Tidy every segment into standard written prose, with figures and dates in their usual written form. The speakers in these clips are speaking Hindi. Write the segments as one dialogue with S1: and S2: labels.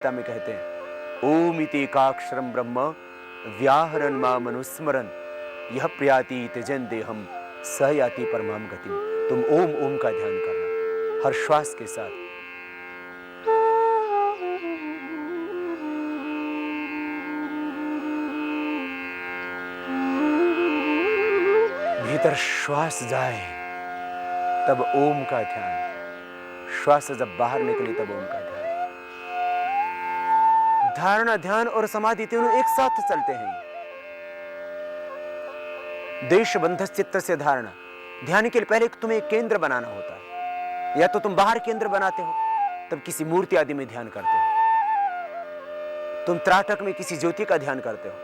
S1: गीता में कहते हैं, ओम इति एकाक्षरम ब्रह्म व्याहरन माम अनुस्मरन यह प्रयाति त्यजन देहम स याति परमाम गतिम। तुम ओम ओम का ध्यान करना हर श्वास के साथ। भीतर श्वास जाए तब ओम का ध्यान, श्वास जब बाहर निकले तब ओम का ध्यान। धारणा, ध्यान और समाधि तीनों एक साथ चलते हैं। देश बंधस चित्त से धारणा, ध्यान के लिए पहले तुम्हें एक केंद्र बनाना होता है। या तो तुम बाहर केंद्र बनाते हो, तब किसी मूर्ति आदि में ध्यान करते हो, तुम त्राटक में किसी ज्योति का ध्यान करते हो।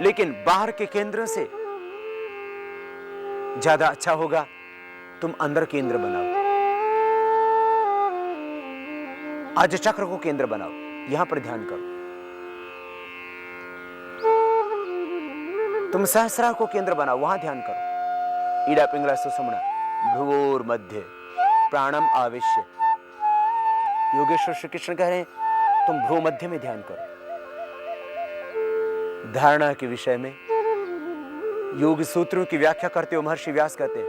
S1: लेकिन बाहर के केंद्र से ज्यादा अच्छा होगा तुम अंदर केंद्र बनाओ। आज चक्र को केंद्र बनाओ, यहां पर ध्यान करो। तुम सहस्रार को केंद्र बनाओ, वहां ध्यान करो। ईड़ा पिंगला सुषुम्ना भ्रुवोर मध्य प्राणम आवेश्य। योगेश्वर श्री कृष्ण कह रहे हैं तुम भ्रू मध्य में ध्यान करो। धारणा के विषय में योग सूत्रों की व्याख्या करते हो महर्षि व्यास कहते हैं,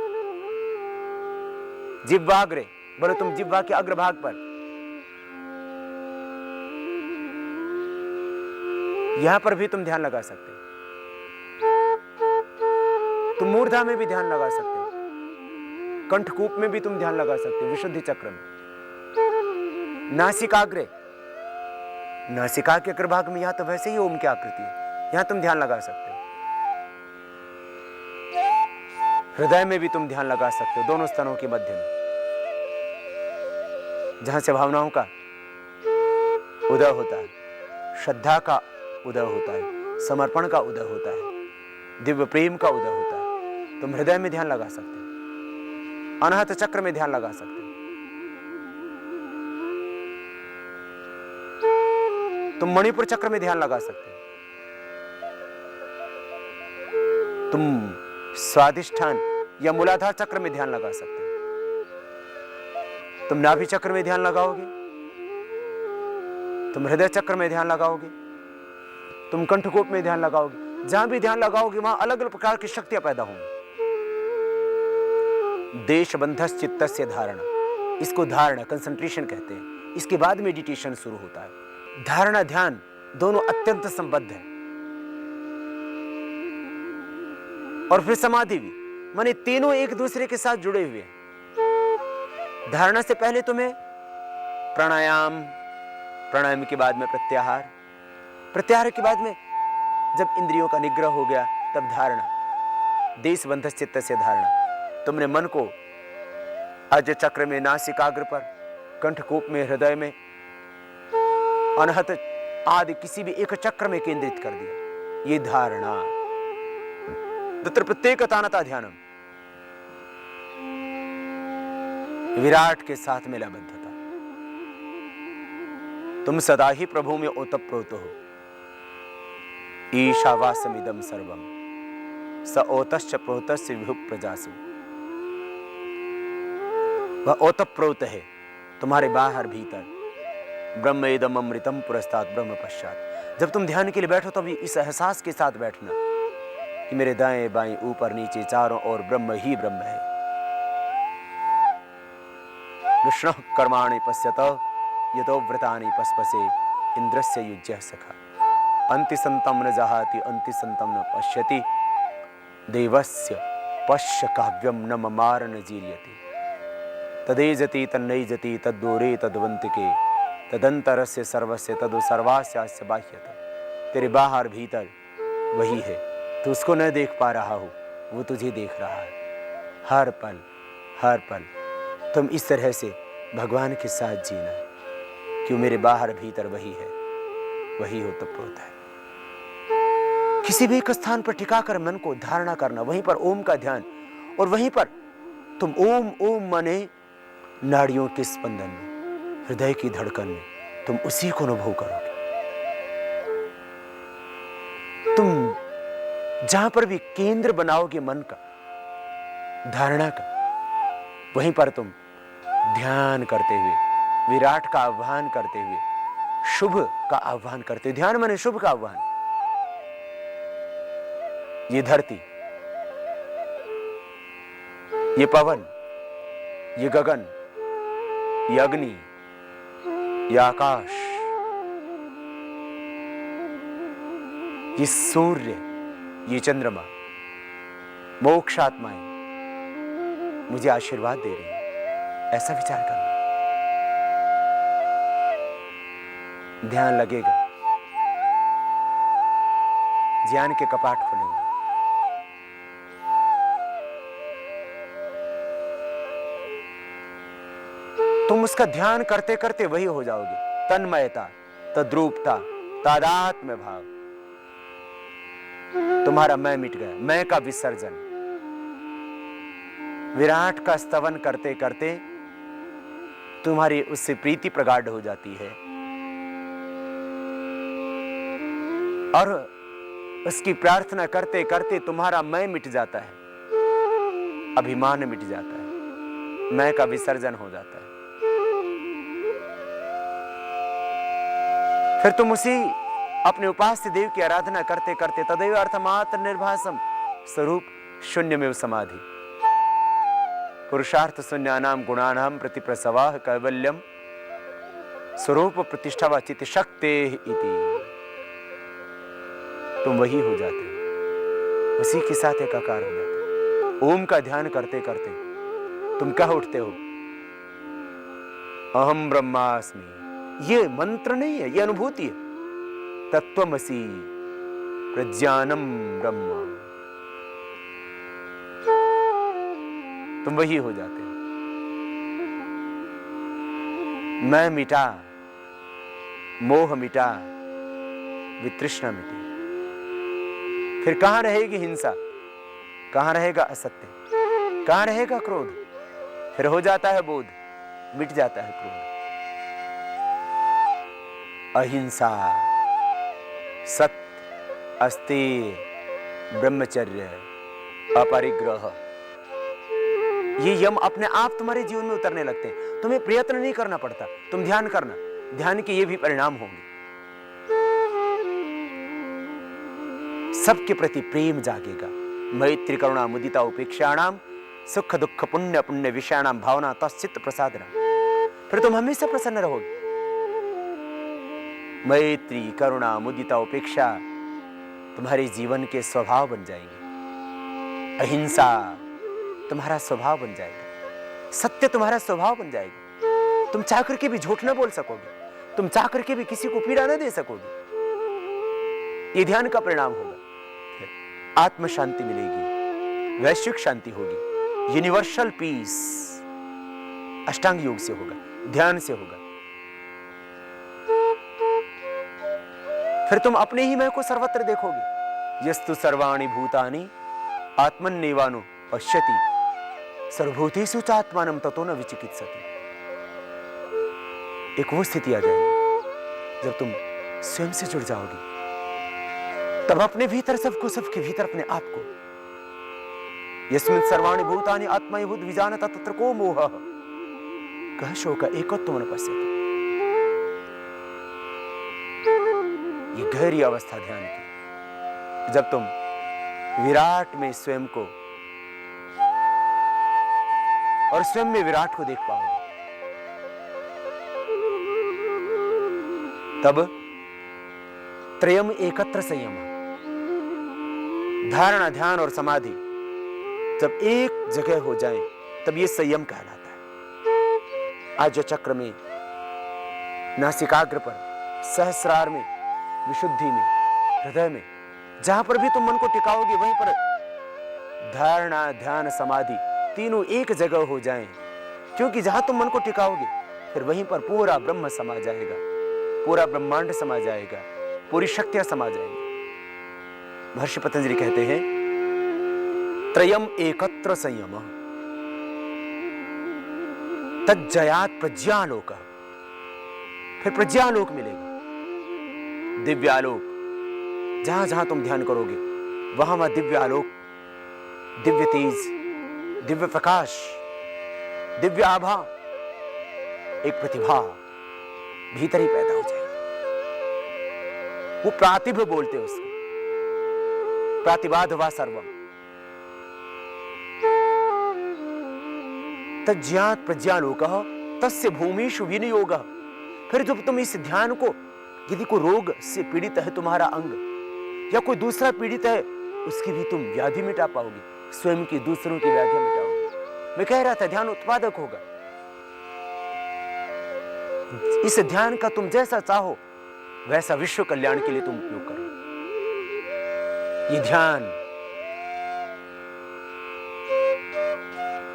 S1: जिह्वाग्रे, बोले तुम जिह्वा के अग्रभाग पर, यहां पर भी तुम ध्यान लगा सकते हो। तुम मूर्धा में भी ध्यान लगा सकते हो, कंठकूप में भी तुम ध्यान लगा सकते हो, विशुद्धि चक्र में। नासिकाग्रे, नासिका के अग्रभाग में, यहां तो वैसे ही ओम की आकृति है, यहां तुम ध्यान लगा सकते हो। हृदय में भी तुम ध्यान लगा सकते हो, दोनों स्तनों के मध्य में, जहां से भावनाओं का उदय होता है, श्रद्धा का उदय होता है, समर्पण का उदय होता है, दिव्य प्रेम का उदय होता है। तुम हृदय में ध्यान लगा सकते हो, अनाहत चक्र में ध्यान लगा सकते हो, तुम मणिपुर चक्र में ध्यान लगा सकते हो, तुम स्वादिष्ठान या मूलाधार चक्र में ध्यान लगा सकते हो, तुम नाभि चक्र में ध्यान लगाओगे, तुम हृदय चक्र में ध्यान लगाओगे, तुम कंठकोप में ध्यान लगाओगे। जहां भी ध्यान लगाओगे वहां अलग अलग प्रकार की शक्तियां पैदा होंगी। देश बंधस चित्त से धारणा, इसको धारणा कंसंट्रेशन कहते हैं। इसके बाद मेडिटेशन शुरू होता है। धारणा ध्यान दोनों अत्यंत संबद्ध है। और फिर समाधि भी, माने तीनों एक दूसरे के साथ जुड़े हुए हैं। धारणा से पहले तुम्हें प्राणायाम, प्राणायाम के बाद में प्रत्याहार, प्रत्याहार के बाद में जब इंद्रियों का निग्रह हो गया तब धारणा, देश बंधस चित्त से धारणा। तुमने मन को अज चक्र में, नासिकाग्र पर, कंठकूप में, हृदय में, अनहत आदि किसी भी एक चक्र में केंद्रित कर दिया। ये धारणा। तत्र प्रत्येक तानता ध्यानम, विराट के साथ मिलाबद्धता। तुम सदा ही प्रभु में ओतप्रोत हो। ईशावासमिदं सर्वम स ओतश्च प्रोतस्य विभु प्रजासु। वह ओतप्रोत है तुम्हारे बाहर भीतर। ब्रह्म इदम अमृतम पुरस्तात् ब्रह्म पश्चात। जब तुम ध्यान के लिए बैठो तभी इस एहसास के साथ बैठना कि मेरे दाएं बाएं ऊपर नीचे चारों ओर ब्रह्म ही ब्रह्म है। विष्णु कर्माणि पश्यत यतो व्रतानि पस्पसे इंद्रस्य युज्यः सखा। अंति संतम न जहाति अंति संतम न पश्यति देवस्य पश्य काव्यम न ममार न जीर्यति। तदेजति तन्नैजति तद्दूरे तद्वंतिके तदंतरस्य सर्वस्य तदु सर्वास्यास्य बाह्यत। तेरे बाहर भीतर वही है, तू उसको न देख पा रहा हो, वो तुझे देख रहा है हर पल हर पल। तुम इस तरह से भगवान के साथ जीना, क्यों मेरे बाहर भीतर वही है, वही हो तब होता है। किसी भी एक स्थान पर टिकाकर मन को धारणा करना, वहीं पर ओम का ध्यान, और वहीं पर तुम ओम ओम माने नाड़ियों के स्पंदन में, हृदय की धड़कन में, तुम उसी को अनुभव करोगे। तुम जहां पर भी केंद्र बनाओगे मन का, धारणा का, वहीं पर तुम ध्यान करते हुए, विराट का आह्वान करते हुए, शुभ का आह्वान करते हो। ध्यान माने शुभ का आह्वान। ये धरती, ये पवन, ये गगन, ये अग्नि, ये आकाश, ये सूर्य, ये चंद्रमा, मोक्ष आत्माएं मुझे आशीर्वाद दे रही है। ऐसा विचार करना, ध्यान लगेगा, ज्ञान के कपाट खुलेंगे। तुम उसका ध्यान करते करते वही हो जाओगे। तन्मयता, तद्रूपता, तादात्म्य भाव, तुम्हारा मैं मिट गया, मैं का विसर्जन। विराट का स्तवन करते करते तुम्हारी उससे प्रीति प्रगाढ़ हो जाती है और उसकी प्रार्थना करते करते तुम्हारा मैं मिट जाता है, अभिमान मिट जाता है, मैं का विसर्जन हो जाता है। फिर तुम उसी अपने उपास्य देव की आराधना करते करते तदैव अर्थमात्र निर्भासम स्वरूप शून्य में समाधि, पुरुषार्थ शून्यानाम गुणानाम प्रति प्रसवाह कैवल्यम स्वरूप प्रतिष्ठा व चित्त शक्ते इति। तुम वही हो जाते हो, उसी के साथ एकाकार हो जाते हो। ओम का ध्यान करते करते तुम कह उठते हो, अहम ब्रह्मास्मि। ये मंत्र नहीं है, ये अनुभूति है। तत्वमसि प्रज्ञानम ब्रह्म। तुम वही हो जाते हो। मैं मिटा, मोह मिटा, वितृष्णा मिटी। फिर कहां रहेगी हिंसा, कहां रहेगा असत्य, कहां रहेगा क्रोध। फिर हो जाता है बोध, मिट जाता है क्रोध। अहिंसा, सत्य, अस्तेय, ब्रह्मचर्य, अपरिग्रह, ये यम अपने आप तुम्हारे जीवन में उतरने लगते हैं। तुम्हें प्रयत्न नहीं करना पड़ता। तुम ध्यान करना, ध्यान के ये भी परिणाम होंगे। सबके प्रति प्रेम जागेगा। मैत्री करुणा मुदिता उपेक्षाणाम सुख दुख पुण्य पुण्य विषयाणाम भावना तच्चित्त प्रसादना। फिर तुम हमेशा प्रसन्न रहोगे। मैत्री करुणा मुदिता उपेक्षा तुम्हारे जीवन के स्वभाव बन जाएंगे। अहिंसा तुम्हारा स्वभाव बन जाएगा। सत्य तुम्हारा स्वभाव बन जाएगा। तुम चाह करके भी झूठ न बोल सकोगे। तुम चाह करके भी किसी को पीड़ा न दे सकोगे। ये ध्यान का परिणाम होगा। आत्म शांति मिलेगी, वैश्विक शांति होगी, यूनिवर्सल पीस अष्टांग योग से होगा, ध्यान से होगा। फिर तुम अपने ही मैं को सर्वत्र देखोगे। यस्तु सर्वाणि भूतानि आत्मन्नेवानु पश्यति सर्वभूतेषु च आत्मानं ततो न विचिकित्सति। एक वो स्थिति आ जाएगी जब तुम स्वयं से जुड़ जाओगे। तब अपने भीतर सबको, सबके भीतर अपने आप को। यस्मिन् सर्वाणि भूतानि आत्मैभूत विजानत तत्र को मोहः कः शोक एकत्वं न पश्यति। ये गहरी अवस्था ध्यान की, जब तुम विराट में स्वयं को और स्वयं में विराट को देख पाओगे, तब त्रयम एकत्र संयम, धारणा, ध्यान और समाधि जब एक जगह हो जाए तब ये संयम कहलाता है। आज चक्र में, नासिकाग्र पर, सहस्रार में, विशुद्धि में, हृदय में, जहां पर भी तुम मन को टिकाओगे वहीं पर धारणा, ध्यान, समाधि तीनों एक जगह हो जाएं। क्योंकि जहां तुम मन को टिकाओगे फिर वहीं पर पूरा ब्रह्म समा जाएगा, पूरा ब्रह्मांड समा जाएगा, पूरी शक्तियां समा जाएंगी। महर्षि पतंजलि कहते हैं त्रयम एकत्र संयम तज्जयात प्रज्ञालोक। फिर प्रज्ञालोक मिलेगा, दिव्यालोक। जहां जहां तुम ध्यान करोगे वहां वहां दिव्य आलोक, दिव्य तेज, दिव्य प्रकाश, दिव्य आभा, एक प्रतिभा भीतर ही पैदा हो जाएगी। वो प्रातिभ बोलते उसको, प्रतिबाध वा सर्वम। तज्ज्ञात प्रज्ञालोकः तस्य भूमिषु विनियोगः। फिर जब तुम इस ध्यान को, यदि कोई रोग से पीड़ित है तुम्हारा अंग या कोई दूसरा पीड़ित है, उसकी भी तुम व्याधि मिटा पाओगे, स्वयं की दूसरों की व्याधि मिटाओगे। मैं कह रहा था ध्यान उत्पादक होगा। इस ध्यान का तुम जैसा चाहो वैसा विश्व कल्याण के लिए तुम उपयोग करो। ये ध्यान,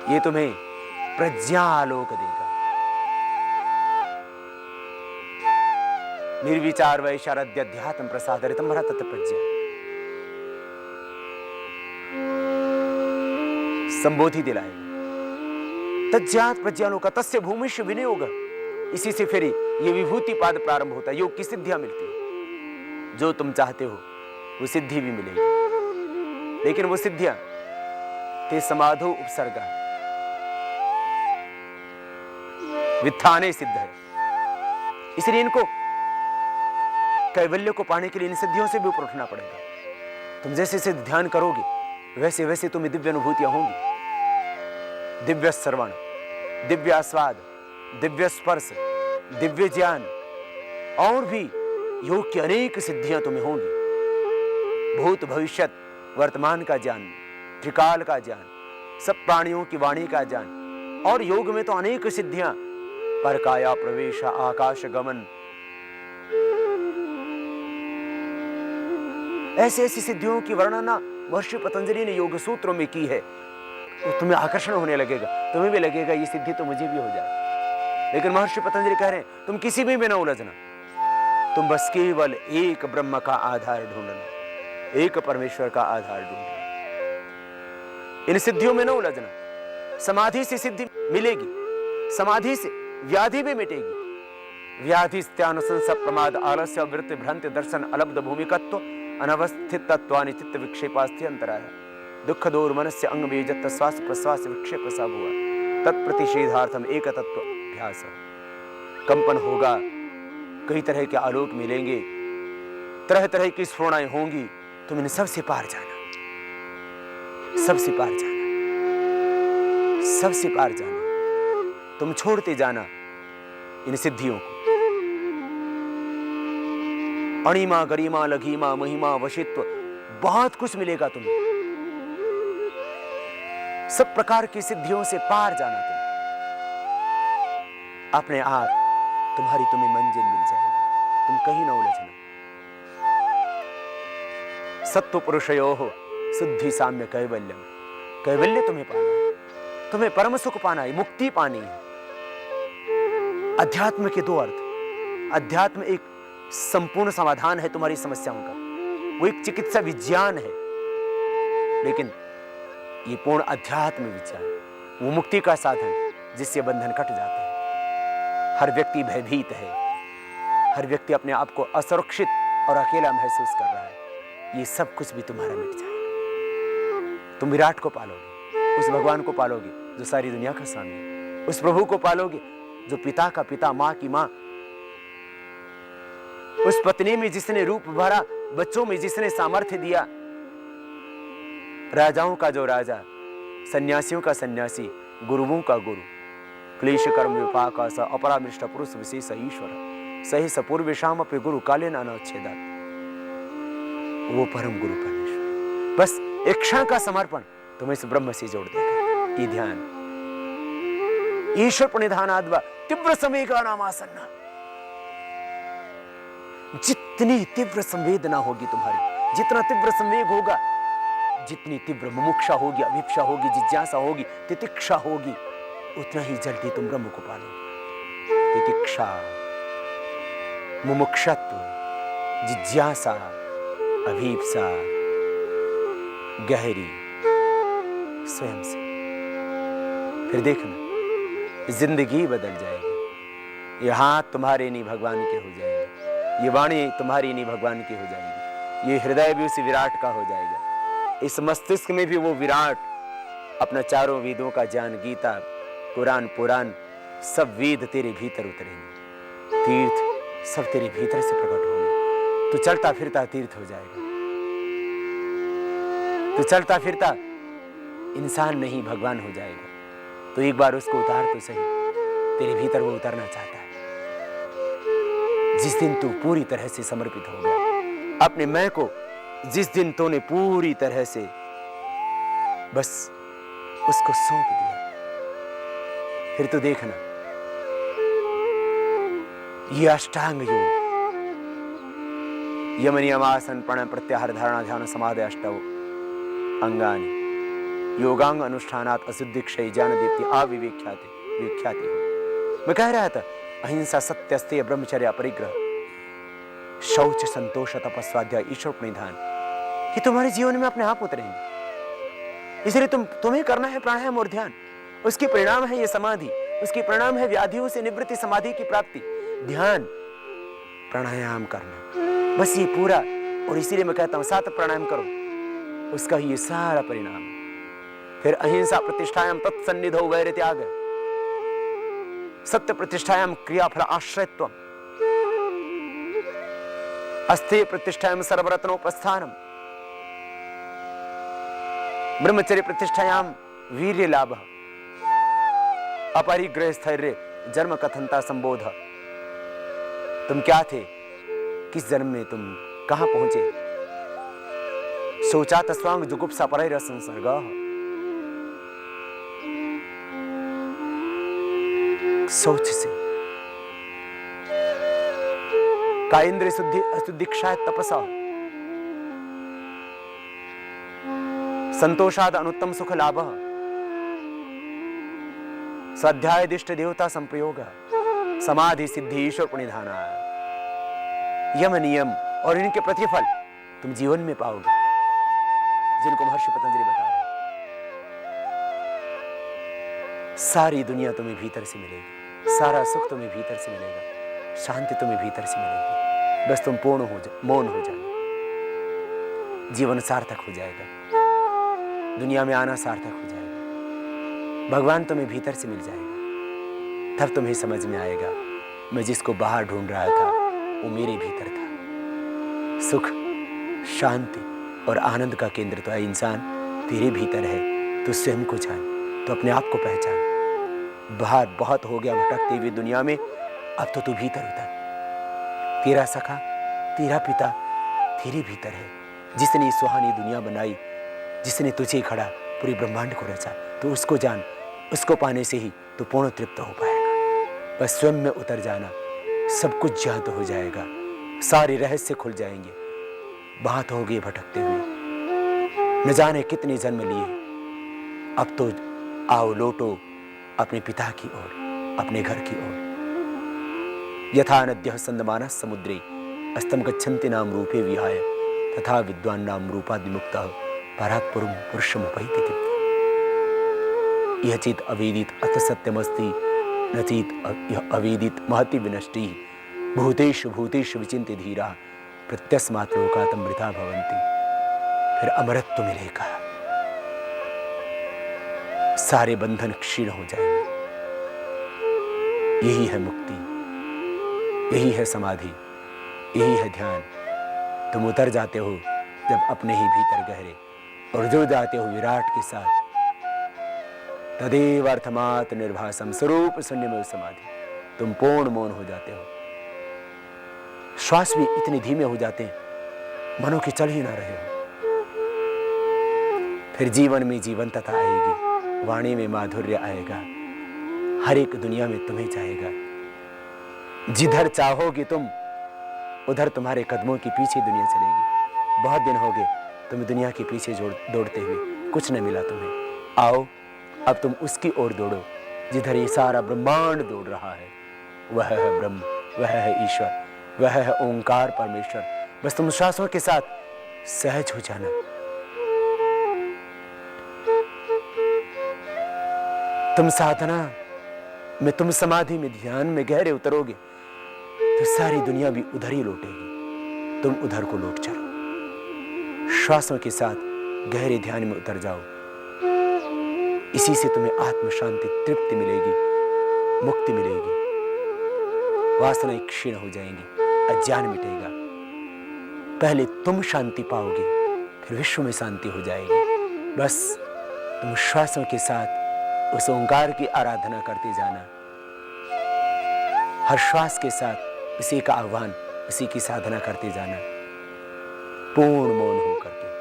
S1: ये तुम्हें प्रज्ञालोक देगा। निर्विचार वैशारद्य अध्यात्म प्रसादरितम भरतत प्रज्ञा। संबोधि दिलाएगा। तज्ज्ञात प्रज्ञालोक तस्य भूमिष्य विनियोग। इसी से फिर ये विभूति पाद प्रारंभ होता है। योग की सिद्धियां मिलती है, जो तुम चाहते हो वो सिद्धि भी मिलेगी, लेकिन वो सिद्धियां ते समाधो उपसर्गा वित्थाने सिद्ध है। इसलिए इनको, कैवल्य को पाने के लिए इन सिद्धियों से भी ऊपर उठना पड़ेगा। तुम जैसे से ध्यान करोगे वैसे वैसे तुम्हें दिव्य अनुभूतियां होंगी। दिव्य श्रवण, दिव्य आस्वाद, दिव्य स्पर्श, दिव्य ज्ञान और भी योग की अनेक सिद्धियां तुम्हें होंगी। भूत भविष्यत वर्तमान का ज्ञान, त्रिकाल का ज्ञान, सब प्राणियों की वाणी का ज्ञान। और योग में तो अनेक सिद्धियां, परकाया प्रवेश, आकाश गमन, ऐसी ऐसी सिद्धियों की वर्णना महर्षि पतंजलि ने योग सूत्रों में की है। तुम्हें आकर्षण होने लगेगा, तुम्हें भी लगेगा ये सिद्धि तो मुझे भी हो जाए। लेकिन महर्षि पतंजलि कह रहे हैं तुम किसी में भी ना उलझना, तुम बस केवल एक ब्रह्म का आधार ढूंढना, एक परमेश्वर का आधार ढूंढना। इन सिद्धियों में ना उलझना। समाधि से सिद्धि मिलेगी, समाधि से व्याधि भी मिटेगी। व्याधि स्त्यानुसंस प्रमाद आलस्य वृत्ति भ्रांति दर्शन अलब्ध भूमिकत्व अनवस्थित तत्वानि चित्त विक्षेपास्थि अंतराय दुख दूर मनस्य अंग में जत श्वास प्रश्वास विक्षेप सब हुआ तत्प्रतिषेधार्थम एक तत्व अभ्यास। कंपन होगा, कई तरह के आलोक मिलेंगे, तरह तरह की स्फुरणाएं होंगी। तुम इन सबसे पार जाना, सबसे पार जाना, सबसे पार जाना। तुम छोड़ते जाना इन सिद्धियों को। अणिमा गरिमा लघिमा महिमा वशित्व, बहुत कुछ मिलेगा तुम्हें। सब प्रकार की सिद्धियों से पार जाना तुम, अपने आप तुम्हें मंजिल मिल जाएगी। तुम कहीं ना उलझना। सत्व पुरुषयोः शुद्धि साम्य कैवल्यम। कैवल्य तुम्हें पाना है, तुम्हें परम सुख पाना है, मुक्ति पानी है। अध्यात्म के दो अर्थ। अध्यात्म एक संपूर्ण समाधान है तुम्हारी समस्याओं का, वो एक चिकित्सा विज्ञान है। लेकिन ये पूर्ण अध्यात्म विज्ञान, वो मुक्ति का साधन जिससे बंधन कट जाते हैं। हर व्यक्ति भयभीत है, हर व्यक्ति अपने आप को असुरक्षित और अकेला महसूस कर रहा है। ये सब कुछ भी तुम्हारा मिट जाएगा। तुम विराट को पालोगे, उस भगवान को पालोगे जो सारी दुनिया का स्वामी है, उस प्रभु को पालोगे जो पिता का पिता, माँ की माँ, उस पत्नी में जिसने रूप भरा, बच्चों में जिसने सामर्थ्य दिया, राजाओं का जो राजा, सन्यासियों का सन्यासी, गुरुओं का गुरु, क्लेश कर्म विपाक स अपरामृष्ट पुरुष विशेष ईश्वर सही सपूर्व शाम अपने गुरु काले नानोच्छेदा। वो परम गुरु परमेश्वर। बस एक क्षण का समर्पण तुम्हें इस ब्रह्म से जोड़ देगा। ये ध्यान ईश्वर प्रणिधानाद्वा तीव्र संवेगा नामासन्ना। जितनी तीव्र संवेदना होगी तुम्हारी, जितना तीव्र संवेग होगा, जितनी तीव्र मुमुक्षा होगी, अभिप्सा होगी, जिज्ञासा होगी, तितिक्षा होगी, उतना ही जल्दी तुम ब्रह्म को पालोगे। तितिक्षा, मुमुक्षत्व, जिज्ञासा, अभिप्सा गहरी स्वयं से, फिर देखना जिंदगी बदल जाएगी। ये हाथ तुम्हारे नहीं भगवान के हो जाएंगे, ये वाणी तुम्हारी नहीं भगवान की हो जाएगी, ये हृदय भी उसी विराट का हो जाएगा। इस मस्तिष्क में भी वो विराट अपना चारों वेदों का ज्ञान, गीता, कुरान, पुराण, सब वेद तेरे भीतर उतरेंगे, तीर्थ सब तेरे भीतर से प्रकट होंगे। तो चलता फिरता तीर्थ हो जाएगा। तो चलता फिरता इंसान नहीं भगवान हो जाएगा। तो एक बार उसको उतार तो सही, तेरे भीतर वो उतरना चाहता है। जिस दिन तू पूरी तरह से समर्पित हो गया अपने मैं को, जिस दिन तूने पूरी तरह से बस उसको सौंप दिया, फिर तो देखना ये अष्टांग योग, यम नियम आसन प्रणय प्रत्याहार धारणा ध्यान समाधि अष्टौ अंगानि योगांग अनुष्ठानात अशुद्धि क्षय ज्ञान दीप्ति अविवेख्याति विख्याति हो। मैं कह रहा था अहिंसा सत्य अस्तेय ब्रह्मचर्य परिग्रह शौच संतोष तपस्वाध्याय ईश्वर प्रणिधान, ये तुम्हारे जीवन में अपने आप उतरेंगे। इसलिए तुम्हें करना है प्राणायाम और ध्यान। उसकी परिणाम है ये समाधि, उसकी परिणाम है व्याधियों से निवृत्ति, समाधि की प्राप्ति। ध्यान प्राणायाम करना, बस ये पूरा। और इसीलिए मैं कहता हूं 7 प्राणायाम करो, उसका ही ये सारा परिणाम है। फिर अहिंसा प्रतिष्ठायाम तत्सन्निधौ वैर त्याग, सत्य प्रतिष्ठायाम क्रियाफल आश्रयत्वम, अस्तेय प्रतिष्ठायाम सर्वरत्नोपस्थानम, ब्रह्मचर्य प्रतिष्ठायाम वीर्य लाभ, अपरिग्रह स्थैर्य जन्म कथनता संबोध। तुम क्या थे, किस जन्म में तुम कहां पहुंचे? सोचा तस्वांग जुगुप्सा परैर संसर्ग, सोच से का इंद्रिय शुद्धि अशुद्धिक्षाय तपसा, संतोषाद अनुत्तम सुख लाभ, स्वाध्याय दिष्ट देवता संप्रयोग, समाधि सिद्धि ईश्वर प्रणिधाना, यम नियम और इनके प्रतिफल तुम जीवन में पाओगे, जिनको महर्षि पतंजलि बता रहे हैं। सारी दुनिया तुम्हें भीतर से मिलेगी, सारा सुख तुम्हें भीतर से मिलेगा, शांति तुम्हें भीतर से मिलेगी। बस तुम पूर्ण हो मौन हो जाना, जीवन सार्थक हो जाएगा, दुनिया में आना सार्थक हो जाएगा, भगवान तुम्हें भीतर से मिल जाएगा। तब तुम्हें समझ में आएगा मैं जिसको बाहर ढूंढ रहा था वो मेरे भीतर था। सुख शांति और आनंद का केंद्र तो है इंसान तेरे भीतर है। तो स्वयं को जान, तो अपने आप को पहचान। बाहर बहुत हो गया भटकती हुई दुनिया में, अब तो तू भीतर उतर। तेरा सखा तेरा पिता तेरे भीतर है, जिसने सुहानी दुनिया बनाई, जिसने तुझे खड़ा पूरे ब्रह्मांड को रचा। तो उसको जान, उसको पाने से ही तो पूर्ण तृप्त हो पाएगा। बस स्वयं में उतर जाना, सब कुछ ज्ञात हो जाएगा, सारे रहस्य खुल जाएंगे। बात हो गई भटकते हुए, न जाने कितने जन्म लिए, अब तो आओ लौटो अपने पिता की ओर, अपने घर की ओर। यथा नद्यः सन्दमानः समुद्रे अस्तम गच्छन्ति नाम रूपे विहाय तथा विद्वान नाम रूपादिमुक्तः परात् पुरुं पुरुषमुपैति दिव्यम्। यह चेत अवेदित अथ सत्यमस्ति, न चेत यह अवेदित महति विनष्टि। भूतेषु भूतेषु विचिन्त्य धीराः प्रत्यस्मात् लोकात् अमृता भवन्ति। फिर अमरत्व मिलेगा, सारे बंधन क्षीण हो जाएंगे। यही है मुक्ति, यही है समाधि, यही है ध्यान। तुम उतर जाते हो जब अपने ही भीतर गहरे, और जुड़ जाते हो विराट के साथ। तदेव अर्थमात् निर्भासम स्वरूप शून्यमेव समाधि। तुम पूर्ण मौन हो जाते हो, श्वास भी इतने धीमे हो जाते हैं मनो कि चल ही ना रहे हो। फिर जीवन में जीवंतता आएगी, वाणी में माधुर्य आएगा, हर एक दुनिया में तुम्हें चाहेगा। जिधर चाहोगे तुम, उधर तुम्हारे कदमों के पीछे दुनिया चलेगी। बहुत दिन हो गए तुम दुनिया के पीछे दौड़ते हुए, कुछ न मिला तुम्हें। आओ अब तुम उसकी ओर दौड़ो जिधर ये सारा ब्रह्मांड दौड़ रहा है। वह है ब्रह्म, वह है ईश्वर, वह है ओंकार परमेश्वर। बस तुम श्वासों के साथ सहज हो जाना। तुम साधना में, तुम समाधि में, ध्यान में गहरे उतरोगे तो सारी दुनिया भी उधर ही लौटेगी। तुम उधर को लौट चलो, श्वासों के साथ गहरे ध्यान में उतर जाओ। इसी से तुम्हें आत्म शांति, तृप्ति मिलेगी, मुक्ति मिलेगी, वासनाएं क्षीण हो जाएंगी, अज्ञान मिटेगा। पहले तुम शांति पाओगे, फिर विश्व में शांति हो जाएगी। बस तुम श्वासों के साथ उस ओंकार की आराधना करते जाना, हर श्वास के साथ उसी का आह्वान, उसी की साधना करते जाना, पूर्ण मौन होकर के।